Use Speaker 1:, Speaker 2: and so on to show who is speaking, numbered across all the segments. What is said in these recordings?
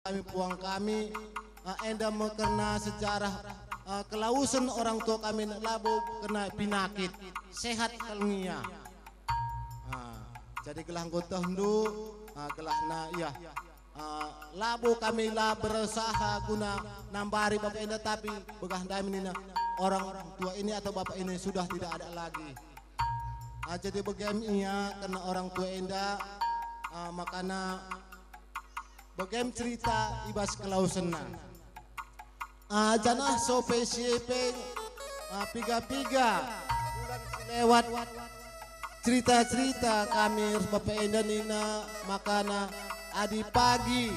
Speaker 1: kami puang kami enda karena sejarah kelausan orang tua kami labu kena penyakit sehat kalngia. Jadi gelah gotah ndu gelahna ya labu kami lah berusaha guna nambari bapak enda tapi begah dami nina orang tua ini atau bapak ini sudah tidak ada lagi. Jadi bagaimana karena orang tua enda makana bagaimana cerita ibas kelausan janah sope siepe piga-piga bulan lewat cerita-cerita kami bapak enda nina makana adi pagi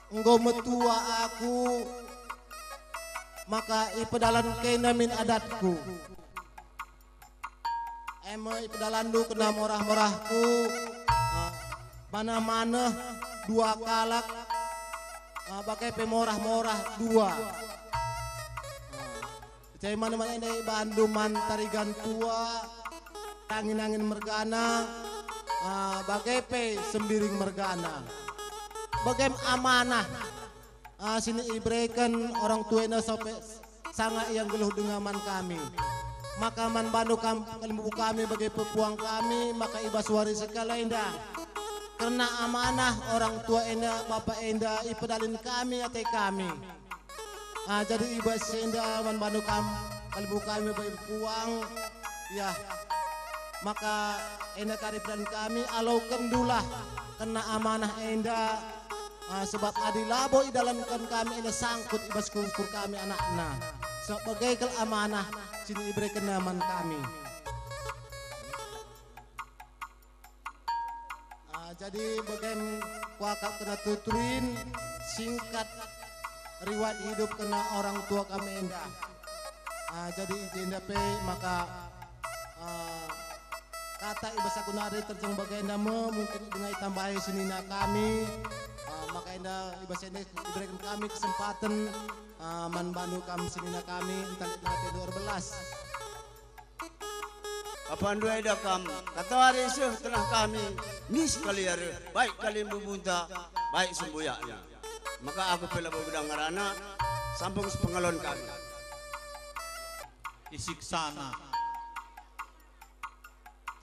Speaker 1: engkau metua aku maka ipedalan kena min adatku ipedalan du kena morah-morahku mana-mana dua kalak pakai pemorah-morah dua cai mana-mana ini banduman tarigan tua angin-angin mergana bagai pe sembiring mergana bagai amanah sini ibrekan orang tua ini sampai sangat yang geluh dengaman kami maka man bandu kami bagai pepuang kami maka ibas waris segala indah karena amanah orang tua enda bapak enda ipedalin kami atau kami jadi ibas enda man bandu kalbu kami bagai pepuang ya maka enda karipan kami alau kendulah kena amanah enda sebab adilabo idalankan kami enda sangkut ibas kukur kami anakna sebagai kel amanah sini iberikan naman kami. Jadi bagaimana kuakak kena tuturin singkat riwayat hidup kena orang tua kami enda. Jadi enda pe maka kata ibas aku nari terjeng bagaimana mungkin dengan tambahi senina kami maka enda ibas enda diberikan kami kesempatan manbantu kami senina kami tali nanti 12.
Speaker 2: Apandu ada kam kata hari setelah kami nis kali hari baik kali membunta baik sembuyaknya maka aku pela bugudang ngarana sampung sepengalon kami
Speaker 3: isik sana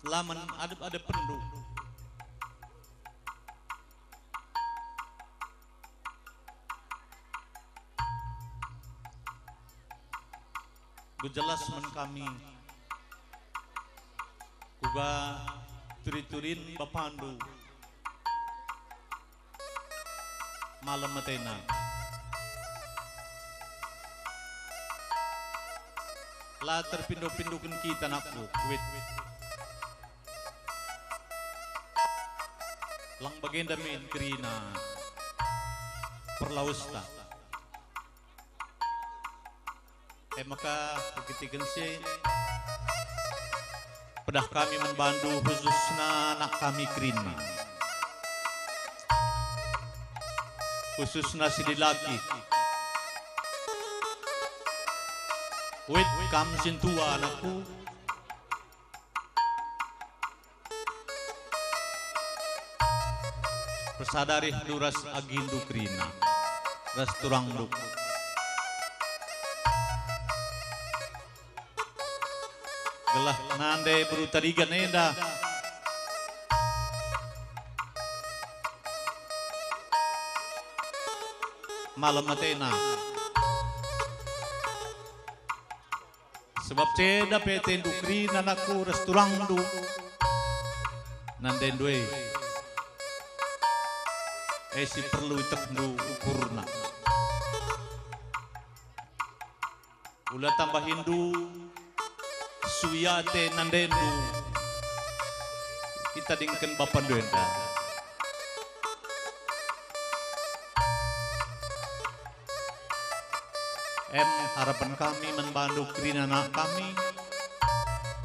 Speaker 3: laman ada pendu jelas men kami kuba turi-turin bapandu malam matena la terpindu-pindukan kita nakku wit lang bagenda min kerina perlausta maka kekitikan si pedah kami membantu khususnya anak kami kerina khususnya si laki wit kam sintua anakku persadari duras agindu kerina ras turang duk gelah nande berutarigan enda malam matena sebab ceda peten dukri nanaku resturang du nande due si perlu teknu ukurna ulah tambah Hindu suyate nandendu kita dingken bapan duenda harapan kami membantu kerina anak kami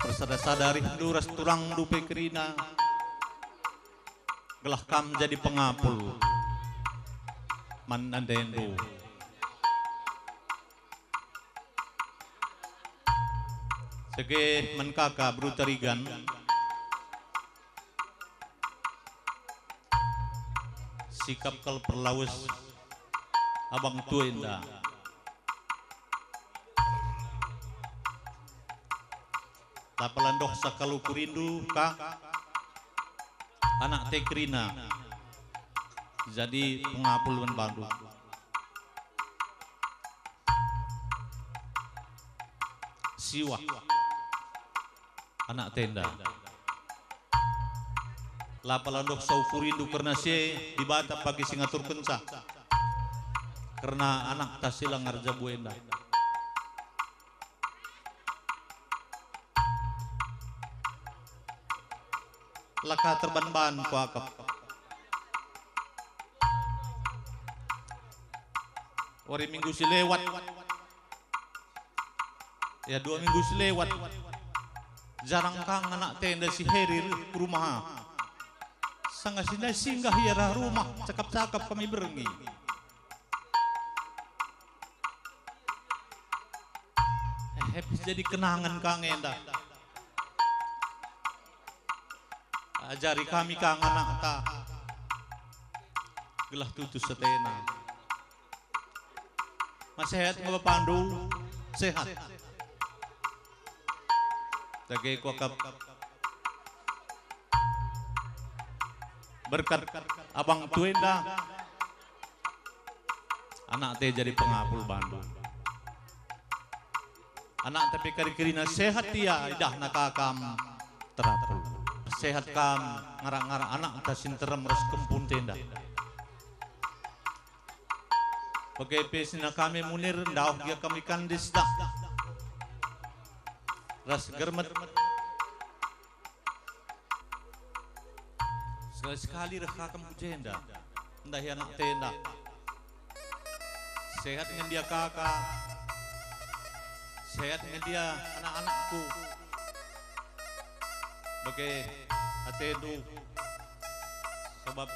Speaker 3: bersadar-sadari duras turang dupe kerina gelah kam jadi pengapul man nandendu sege menkaka berutarigan sikap kal perlawes abang tuenda. Tapalandok sa kalukurindu ka anak Tekrina jadi pengapul Bandung. Siwa anak tenda. Lapalandok sa ukurindu karena si dibata pagi singatur kenca karena anak tasilang ngarja buenda. Laka terban-ban ku akap. Ori minggu si lewat. Ya 2 minggu si lewat. Jarang kang anak tenda si Herir ke rumah. Singgah hiarah rumah. Cakap-cakap kami berengi. Habis jadi kenangan kang enda. Ajari kami kang anak ta gelah tutus setena. Mas sehat ngapa pandu sehat. Dagay ko kap berkat abang tuenda anak teh jadi pengapul Bandung. Anak tapi kari-kirina sehat dia idah nakakam terapul. Sehat kam ngarang-ngarang anak atas sinterem res kempun tenda. Bagai pesina kami munir ndauh dia kami kandis dah. Ras germet. Sekali reka kamu jenda. Ndah anak tenda. Sehat dengan dia kakak. Sehat dengan dia anak-anakku. Bagai atedu sebab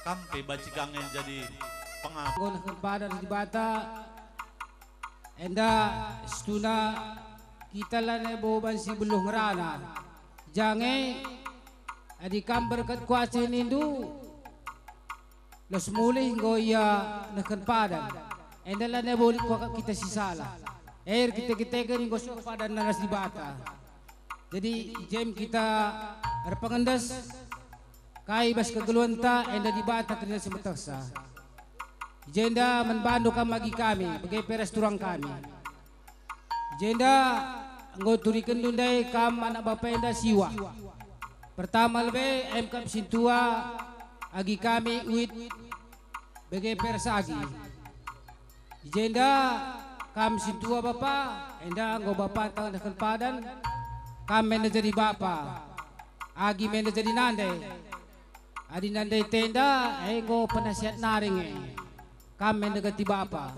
Speaker 3: kampe bacikang yang jadi pengapul.
Speaker 4: Gon pada di bata enda stuna kita lane boban si beluh ngerana jange adi kamber kat kuasa nindu los mulih goya nakan padan enda lane boli kwa kita si salah kita kan gosok padan naras di bata. Jadi jem kita berpengendas kai bas kegeluanta enda di bata kena semetaksa. Jenda membantu kami bagai peres turang kami. Jenda ngoturikan dundai kam anak bapak enda siwa. Pertama lebih MK Sintua agi kami uit bagai peres agi. Jenda kam Sintua bapak enda ngo bapak tang dekan padan. Kami menjadi bapa, agi menjadi nandai, adi nandai tenda, ego penasihat naring, kami menjadi bapa.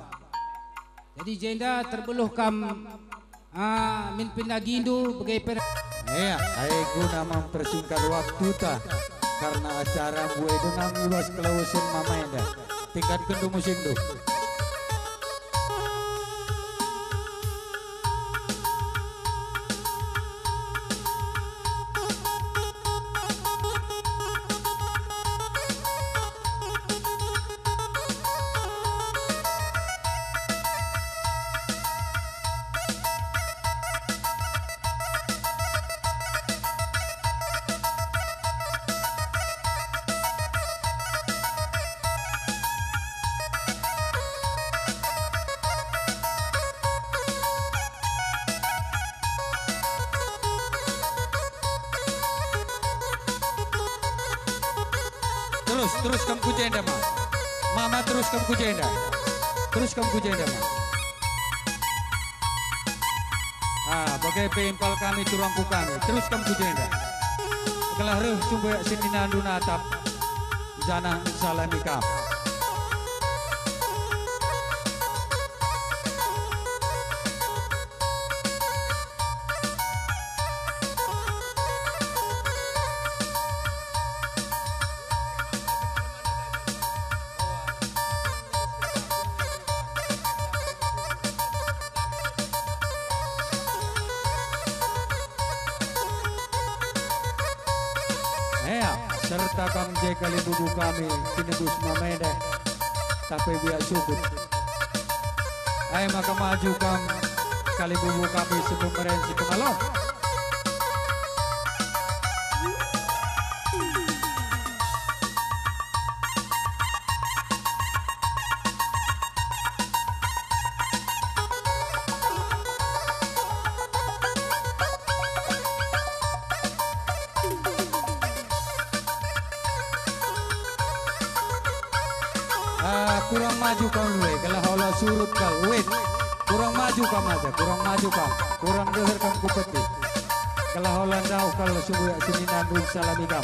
Speaker 4: Jadi jenda terbeluh kam, min pinagindu bagai
Speaker 5: Iya, guna mempersingkat waktu ta, karena acara gue itu nami was kelausin mama enda, tingkat kendu musim tu. Terus kamu kujenda mama terus kamu kujenda bagai pempal kami turangku kami terus kamu kujenda kelah reh cumba sini nandu natap jana salah nikah. serta kang kali bubu kami tinebus mamede tapi biak subut ay maka maju kang kali bubu kami sebelum merenci pengalon. Kurang maju kau luwe, kalau hola surut kau, wait, kurang maju kau aja, kurang maju kau, kurang deher kau kupeti, kalau hola jauh kalau subuh sini nandun salami kau.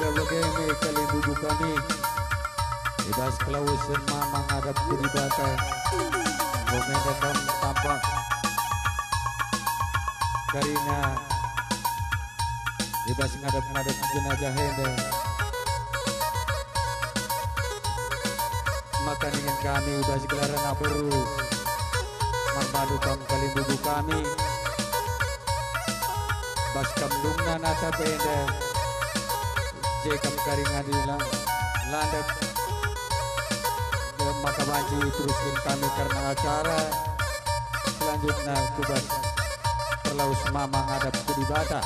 Speaker 5: Boleh kali bubu kami bebas kelawus semua menghadap keribatan komen datang tampak karena bebas ngadap-ngadap jenazah hende maka dengan kami udah segelaran aberu membadukan kali bubu kami baskam dungna nata bende jekam karingan landat maka banji teruskan kami karena acara selanjutnya kubas perlaus mama ngadap kudibata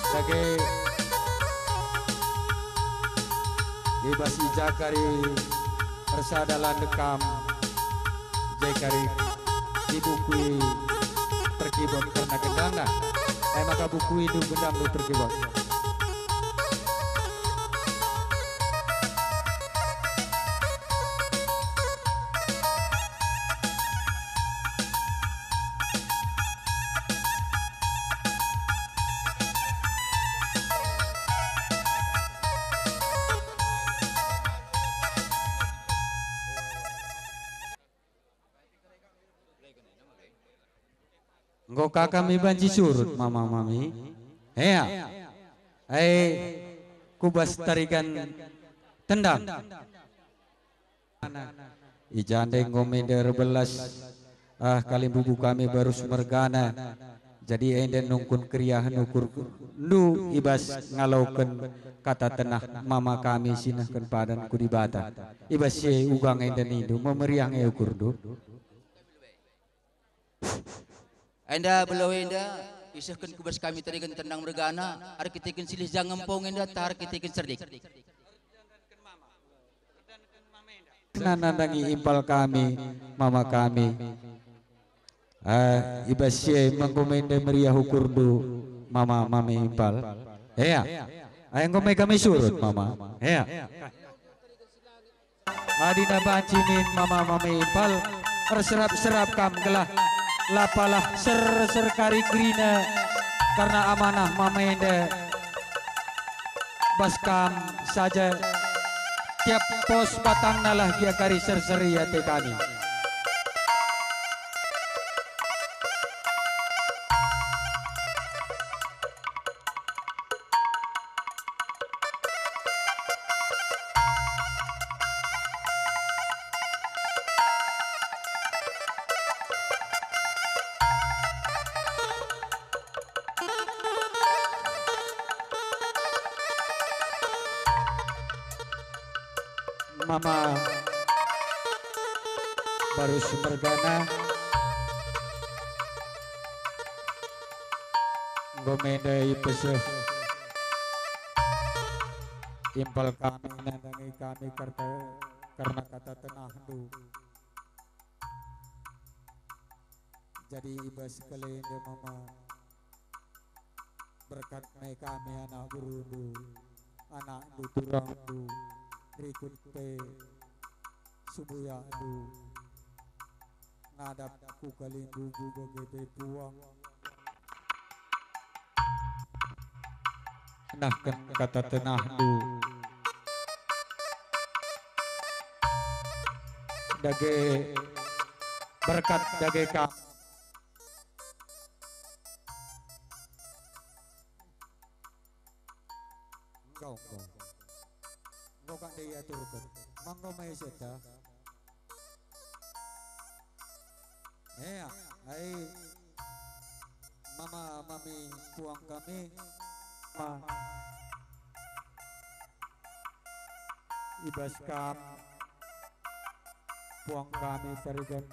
Speaker 5: sebagai bebas ijakari persadalan dekam jekari dibukui perkibon karena gendangna maka buku itu gendang lu terkibon. Engkau kakak mi banci surut mama mami, hea, kubas tarikan tendang, ijande ngomender belas, kali bubu kami baru sumergana, jadi enden nungkun kriahan ukur nu ibas ngalaukan kata tenah mama kami sinahkan padan kudibata, ibas ye ugang enden itu memeriang ukur do.
Speaker 6: Anda belau enda isahkan kubas kami tadi kan tendang mergana arkitekin silih jangan pong enda tar arkitekin cerdik
Speaker 5: nandangi impal kami mama kami ibasye mengkomende meriah ukur do mama mami impal ya ayang kami surut mama ya adina bancimin mama mami impal terserap-serap kam gelah lapalah ser kari grina karena amanah mamende baskam saja tiap pos patang nalah dia kari ser-seri ya kami. Mama baru sumergana gomendai peseh impal kami nandangi kami karena kata tenah du jadi ibas kalian dia mama berkat kami anak guru du anak du turang du berikut pe subuya du ngadap ku kalimbubu bagai puang nahkan kata tenah du dage berkat dage kam engkau kan dia turut mangko mai seta ai mama mami puang kami ma ibas kam puang kami tarigan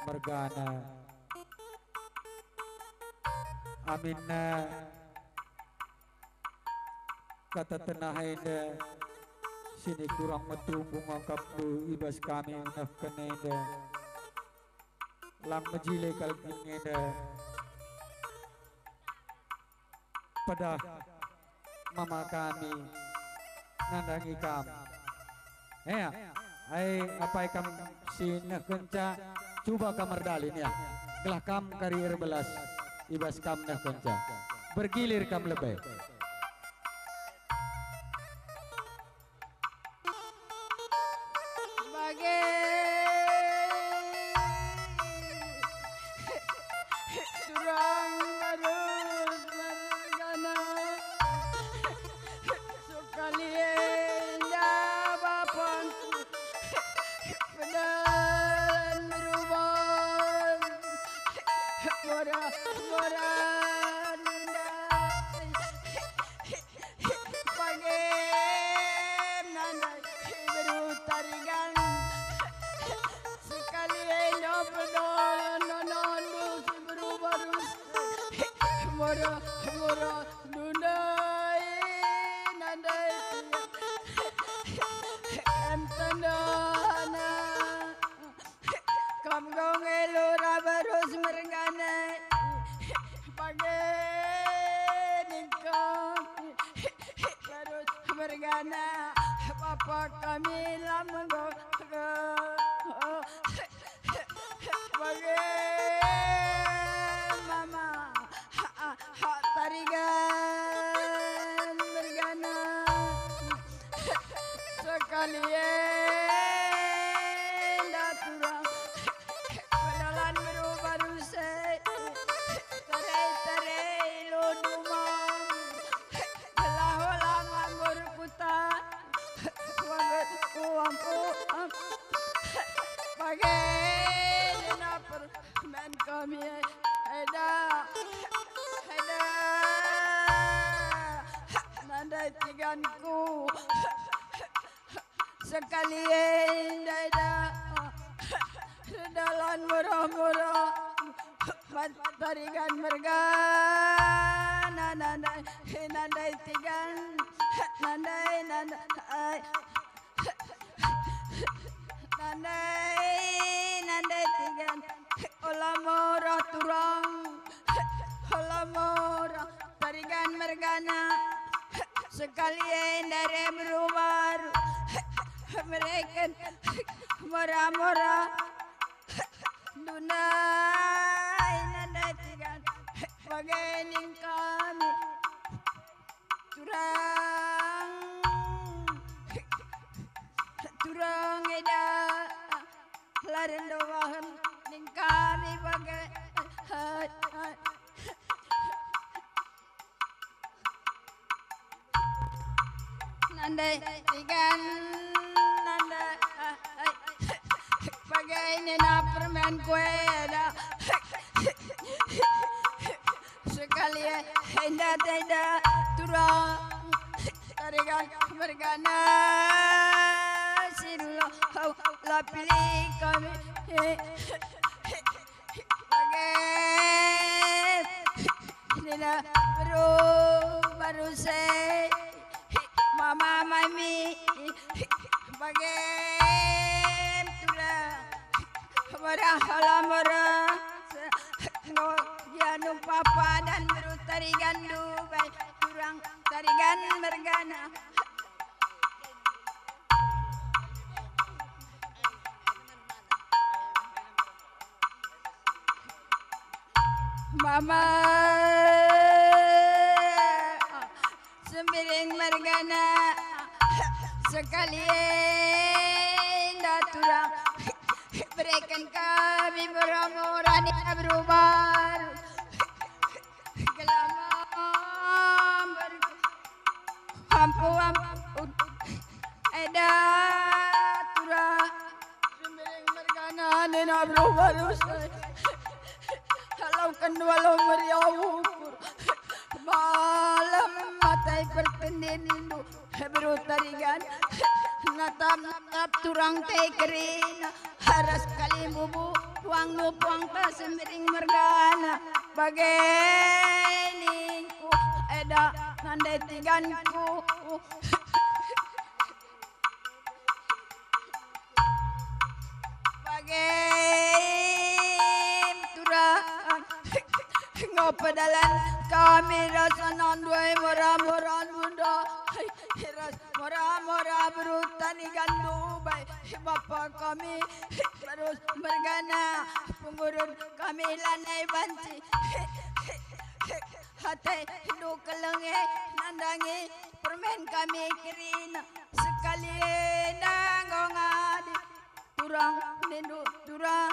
Speaker 5: mergana aminna kata tenahainda sini kurang metunggu ngangkap du ibas kami nafkanenda lang majile kalkinenda pada mama kami nandang ikam ai apa ikam sini kenca coba kamar dalin ya gelah kam karier belas ibas kam nah kenca bergilir kam lebih
Speaker 7: Papa kami lama mama tarigan bergana sekalian daturang pedalan berubah rusai tarai lo dumam belah lama berputar uangku pakai dapur men kami ada nandai tiganku sekalian ada dalan murah-murah tarigan mergana nandai tigan nandai tigan olamora turang olamora tarigan mergana sekalian dari berumar mereka mora-mora dunai nandai tigan bagainin kami turang eda laren doahan ning kami bagai nandai tigan nandai bagai nena permen kue dah sekali hendak tidak turang tarigan mergana sirulah la pilih kami bagai nena baru saya mama mami bagai turang murah Yanu papa dan beru tarigan Dubai turang tarigan mergana Mama sembiring mergana sekalian daturang berikan kami murah-murah ni berubah gelamam ampu ada turah sembiring mergana ni berubah kalau kedua lo meriau malam matai pertendin indu hebru tarigan natap turang tekerin haras kali bubu puang nu puang ta semiring mergana bageningku eda nandai tiganku bagen turang ngopedalan kami rasa nandui murah-murah bunda murah-murah berutan ikan dubai bapa kami terus bergana pengurun kami lanai banci hati hidu kelenge nandangi permen kami kirina sekali nanggongadi turang nindu turang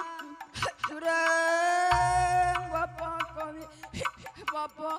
Speaker 7: bapa kami bapa